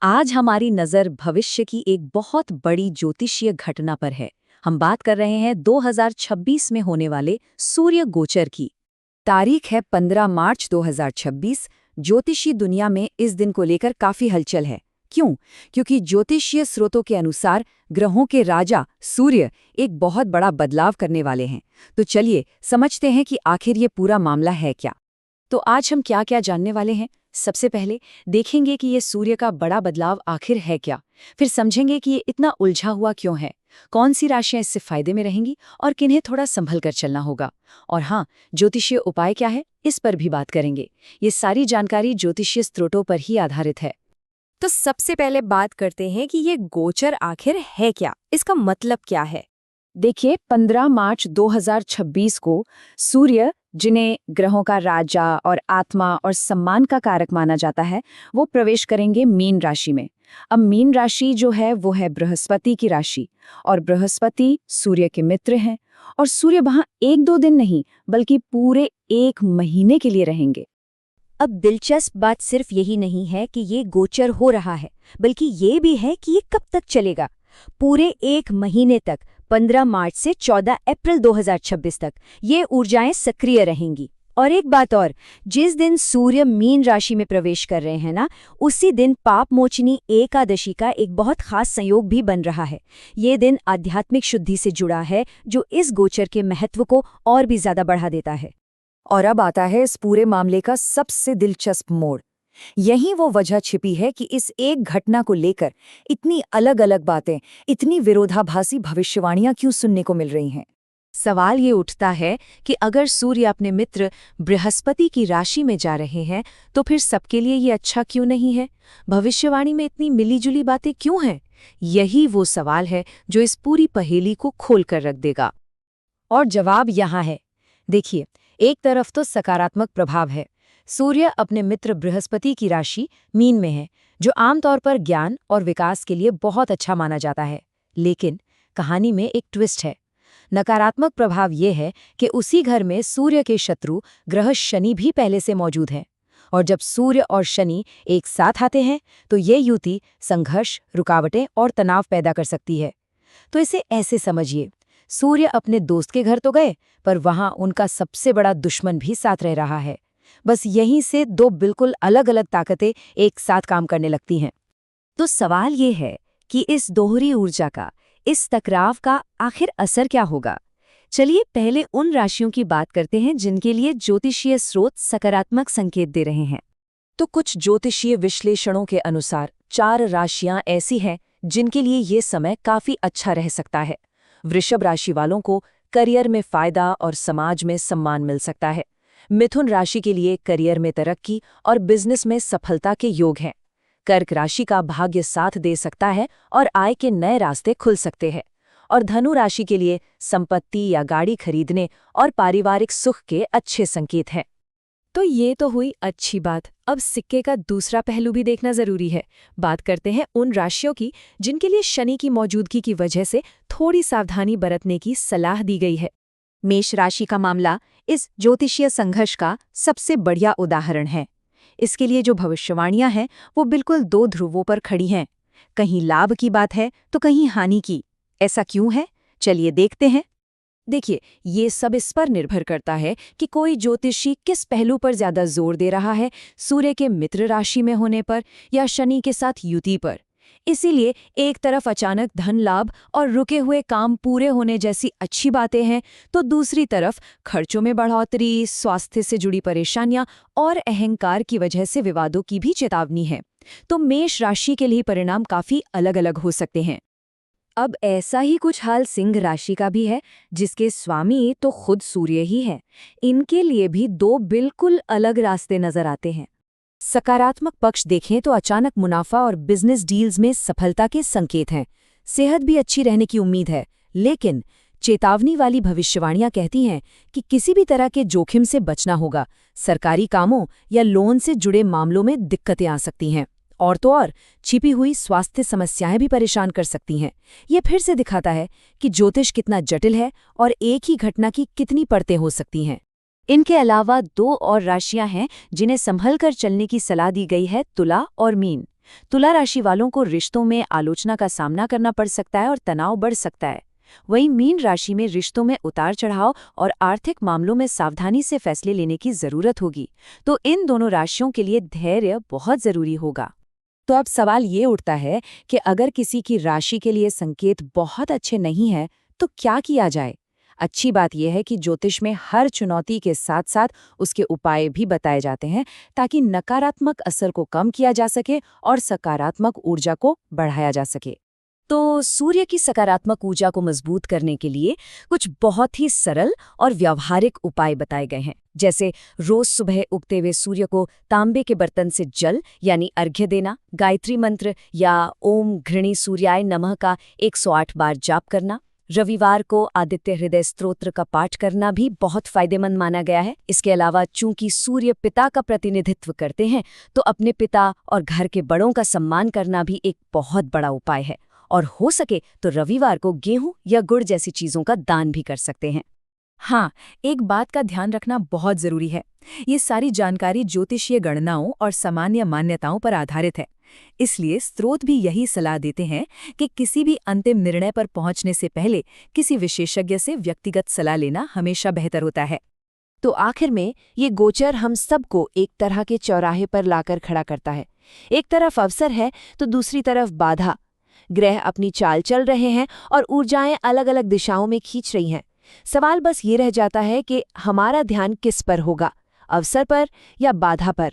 आज हमारी नजर भविष्य की एक बहुत बड़ी ज्योतिषीय घटना पर है। हम बात कर रहे हैं 2026 में होने वाले सूर्य गोचर की। तारीख है 15 मार्च 2026। ज्योतिषी दुनिया में इस दिन को लेकर काफी हलचल है। क्यों? क्योंकि ज्योतिषीय स्रोतों के अनुसार ग्रहों के राजा सूर्य एक बहुत बड़ा बदलाव करने वाले हैं। तो चलिए समझते हैं कि आखिर ये पूरा मामला है क्या। तो आज हम क्या क्या जानने वाले हैं। सबसे पहले देखेंगे कि ये सूर्य का बड़ा बदलाव आखिर है क्या। फिर समझेंगे कि ये इतना उलझा हुआ क्यों है, कौन सी राशियां इससे फायदे में रहेंगी और किन्हें थोड़ा संभल कर चलना होगा। और हाँ, ज्योतिषीय उपाय क्या है, इस पर भी बात करेंगे। ये सारी जानकारी ज्योतिषीय स्रोतों पर ही आधारित है। तो सबसे पहले बात करते हैं कि ये गोचर आखिर है क्या, इसका मतलब क्या है। देखिए, 15 मार्च 2026 को सूर्य, जिन्हें ग्रहों का राजा और आत्मा और सम्मान का कारक माना जाता है, वो प्रवेश करेंगे मीन राशि में। अब मीन राशि जो है वो है बृहस्पति की राशि, और बृहस्पति सूर्य के मित्र हैं। और सूर्य वहां 1-2 दिन नहीं बल्कि पूरे 1 महीने के लिए रहेंगे। अब दिलचस्प बात सिर्फ यही नहीं है कि ये गोचर हो रहा है, बल्कि ये भी है कि ये कब तक चलेगा। पूरे 1 महीने तक, 15 मार्च से 14 अप्रैल 2026 तक ये ऊर्जाएं सक्रिय रहेंगी। और एक बात और, जिस दिन सूर्य मीन राशि में प्रवेश कर रहे हैं ना, उसी दिन पाप मोचनी एकादशी का एक बहुत खास संयोग भी बन रहा है। ये दिन आध्यात्मिक शुद्धि से जुड़ा है, जो इस गोचर के महत्व को और भी ज्यादा बढ़ा देता है। और अब आता है इस पूरे मामले का सबसे दिलचस्प मोड़। यही वो वजह छिपी है कि इस एक घटना को लेकर इतनी अलग अलग बातें, इतनी विरोधाभासी भविष्यवाणियां क्यों सुनने को मिल रही हैं। सवाल ये उठता है कि अगर सूर्य अपने मित्र बृहस्पति की राशि में जा रहे हैं, तो फिर सबके लिए ये अच्छा क्यों नहीं है। भविष्यवाणी में इतनी मिलीजुली बातें क्यों हैं? यही वो सवाल है जो इस पूरी पहेली को खोल कर रख देगा। और जवाब यहाँ है। देखिए, एक तरफ तो सकारात्मक प्रभाव है। सूर्य अपने मित्र बृहस्पति की राशि मीन में है, जो आमतौर पर ज्ञान और विकास के लिए बहुत अच्छा माना जाता है। लेकिन कहानी में एक ट्विस्ट है। नकारात्मक प्रभाव ये है कि उसी घर में सूर्य के शत्रु ग्रह शनि भी पहले से मौजूद हैं। और जब सूर्य और शनि एक साथ आते हैं, तो ये युति संघर्ष, रुकावटें और तनाव पैदा कर सकती है। तो इसे ऐसे समझिए, सूर्य अपने दोस्त के घर तो गए, पर वहां उनका सबसे बड़ा दुश्मन भी साथ रह रहा है। बस यहीं से 2 बिल्कुल अलग अलग ताकतें एक साथ काम करने लगती हैं। तो सवाल ये है कि इस दोहरी ऊर्जा का, इस टकराव का आखिर असर क्या होगा। चलिए पहले उन राशियों की बात करते हैं जिनके लिए ज्योतिषीय स्रोत सकारात्मक संकेत दे रहे हैं। तो कुछ ज्योतिषीय विश्लेषणों के अनुसार 4 राशियां ऐसी हैं जिनके लिए ये समय काफी अच्छा रह सकता है। वृषभ राशि वालों को करियर में फायदा और समाज में सम्मान मिल सकता है। मिथुन राशि के लिए करियर में तरक्की और बिजनेस में सफलता के योग हैं। कर्क राशि का भाग्य साथ दे सकता है और आय के नए रास्ते खुल सकते हैं। और धनु राशि के लिए संपत्ति या गाड़ी खरीदने और पारिवारिक सुख के अच्छे संकेत हैं। तो ये तो हुई अच्छी बात। अब सिक्के का दूसरा पहलू भी देखना जरूरी है। बात करते हैं उन राशियों की जिनके लिए शनि की मौजूदगी की वजह से थोड़ी सावधानी बरतने की सलाह दी गई है। मेष राशि का मामला इस ज्योतिषीय संघर्ष का सबसे बढ़िया उदाहरण है। इसके लिए जो भविष्यवाणियां हैं वो बिल्कुल 2 ध्रुवों पर खड़ी हैं। कहीं लाभ की बात है तो कहीं हानि की। ऐसा क्यों है, चलिए देखते हैं। देखिए, ये सब इस पर निर्भर करता है कि कोई ज्योतिषी किस पहलू पर ज्यादा जोर दे रहा है, सूर्य के मित्र राशि में होने पर या शनि के साथ युति पर। इसीलिए एक तरफ अचानक धन लाभ और रुके हुए काम पूरे होने जैसी अच्छी बातें हैं, तो दूसरी तरफ खर्चों में बढ़ोतरी, स्वास्थ्य से जुड़ी परेशानियां और अहंकार की वजह से विवादों की भी चेतावनी है। तो मेष राशि के लिए परिणाम काफी अलग अलग हो सकते हैं। अब ऐसा ही कुछ हाल सिंह राशि का भी है, जिसके स्वामी तो खुद सूर्य ही है। इनके लिए भी 2 बिल्कुल अलग रास्ते नजर आते हैं। सकारात्मक पक्ष देखें तो अचानक मुनाफा और बिजनेस डील्स में सफलता के संकेत हैं। सेहत भी अच्छी रहने की उम्मीद है। लेकिन चेतावनी वाली भविष्यवाणियां कहती हैं कि किसी भी तरह के जोखिम से बचना होगा। सरकारी कामों या लोन से जुड़े मामलों में दिक्कतें आ सकती हैं। और तो और छिपी हुई स्वास्थ्य समस्याएं भी परेशान कर सकती हैं। ये फिर से दिखाता है कि ज्योतिष कितना जटिल है और एक ही घटना की कितनी परतें हो सकती हैं। इनके अलावा 2 और राशियां हैं जिन्हें संभल कर चलने की सलाह दी गई है, तुला और मीन। तुला राशि वालों को रिश्तों में आलोचना का सामना करना पड़ सकता है और तनाव बढ़ सकता है। वहीं मीन राशि में रिश्तों में उतार चढ़ाव और आर्थिक मामलों में सावधानी से फैसले लेने की जरूरत होगी। तो इन दोनों राशियों के लिए धैर्य बहुत जरूरी होगा। तो अब सवाल ये उठता है कि अगर किसी की राशि के लिए संकेत बहुत अच्छे नहीं है तो क्या किया जाए? अच्छी बात यह है कि ज्योतिष में हर चुनौती के साथ साथ उसके उपाय भी बताए जाते हैं ताकि नकारात्मक असर को कम किया जा सके और सकारात्मक ऊर्जा को बढ़ाया जा सके। तो सूर्य की सकारात्मक ऊर्जा को मजबूत करने के लिए कुछ बहुत ही सरल और व्यावहारिक उपाय बताए गए हैं। जैसे रोज सुबह उगते हुए सूर्य को तांबे के बर्तन से जल यानी अर्घ्य देना, गायत्री मंत्र या ओम घृणी सूर्याय नमः का 108 बार जाप करना, रविवार को आदित्य हृदय स्तोत्र का पाठ करना भी बहुत फायदेमंद माना गया है। इसके अलावा चूंकि सूर्य पिता का प्रतिनिधित्व करते हैं तो अपने पिता और घर के बड़ों का सम्मान करना भी एक बहुत बड़ा उपाय है। और हो सके तो रविवार को गेहूं या गुड़ जैसी चीजों का दान भी कर सकते हैं। हाँ, एक बात का ध्यान रखना बहुत जरूरी है। ये सारी जानकारी ज्योतिषीय गणनाओं और सामान्य मान्यताओं पर आधारित है। इसलिए स्रोत भी यही सलाह देते हैं कि किसी भी अंतिम निर्णय पर पहुंचने से पहले किसी विशेषज्ञ से व्यक्तिगत सलाह लेना हमेशा बेहतर होता है। तो आखिर में ये गोचर हम सबको एक तरह के चौराहे पर लाकर खड़ा करता है। एक तरफ अवसर है तो दूसरी तरफ बाधा। ग्रह अपनी चाल चल रहे हैं और ऊर्जाएं अलग अलग दिशाओं में खींच रही हैं। सवाल बस ये रह जाता है कि हमारा ध्यान किस पर होगा, अवसर पर या बाधा पर।